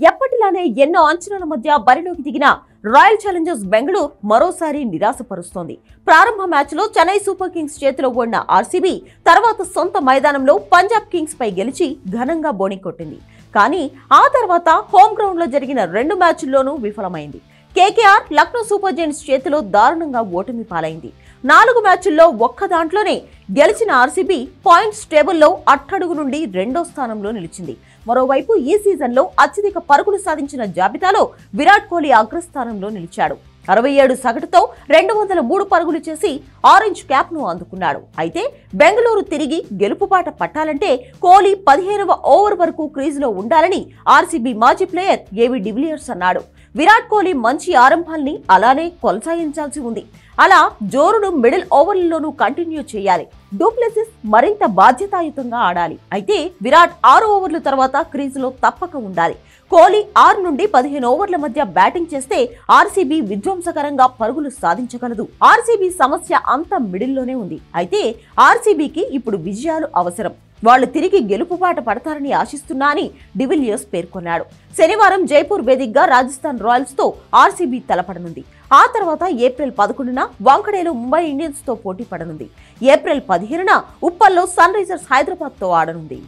ఎప్పటిలానే ఎన్నో అంచనాల మధ్య బరిలోకి దిగిన రాయల్ ఛాలెంజర్స్ బెంగళూరు మరోసారి నిరాశపరుస్తోంది. ప్రారంభ మ్యాచ్లో చెన్నై సూపర్ కింగ్స్ చేతిలో ఓడిన ఆర్సీబీ తర్వాత సొంత మైదానంలో పంజాబ్ కింగ్స్ పై గెలిచి ఘనంగా బోణి కొట్టింది. కానీ ఆ తర్వాత హోమ్ గ్రౌండ్ లో జరిగిన 2 మ్యాచ్ల్లోనూ విఫలమైంది. కేకేఆర్ లక్నో సూపర్ జెయింట్స్ చేతిలో దారుణంగా ఓటమి పాలైంది. 4 మ్యాచ్ల్లో ఒక్క దాంట్లోనే గెలిచిన ఆర్సీబీ పాయింట్స్ టేబుల్లో అట్టడుగు నుండి 2వ స్థానంలో నిలిచింది. మరోవైపు ఈ సీజన్లో అత్యధిక పరుగులు సాధించిన జాబితాలో విరాట్ కోహ్లీ అగ్రస్థానంలో నిలిచాడు. 67 సగటుతో 203 పరుగులు చేసి ఆరెంజ్ క్యాప్ ను అందుకున్నాడు. అయితే బెంగళూరు తిరిగి గెలుపుబాట పట్టాలంటే కోహ్లీ 15వ ఓవర్ వరకు క్రీజులో ఉండాలని ఆర్సీబీ మాజీ ప్లేయర్ ఏవి డివిలియర్స్ అన్నాడు. విరాట్ కోహ్లీ మంచి ఆరంభాన్ని అలానే కొనసాగించాల్సి ఉంది. అలా జోరును మిడిల్ ఓవర్లలోనూ కంటిన్యూ చేయాలి. డూప్లెసిస్ మరింత బాధ్యతాయుతంగా ఆడాలి. అయితే విరాట్ 6 ఓవర్ల తర్వాత క్రీజులో తప్పక ఉండాలి. కోహ్లీ 6 నుండి 15 ఓవర్ల మధ్య బ్యాటింగ్ చేస్తే ఆర్సీబీ విధ్వంసకరంగా పరుగులు సాధించగలదు. ఆర్సీబీ సమస్య అంతా మిడిల్లోనే ఉంది. అయితే ఆర్సీబీకి ఇప్పుడు విజయాలు అవసరం. వాళ్లు తిరిగి గెలుపుబాట పడతారని ఆశిస్తున్నా అని డివిలియర్స్ పేర్కొన్నాడు. శనివారం జైపూర్ వేదికగా రాజస్థాన్ రాయల్స్ తో ఆర్సీబీ తలపడనుంది. ఆ తర్వాత ఏప్రిల్ 11న వాంఖడేలో ముంబై ఇండియన్స్ తో పోటీ పడనుంది. ఏప్రిల్ 15న ఉప్పల్లో సన్ రైజర్స్ హైదరాబాద్ తో ఆడనుంది.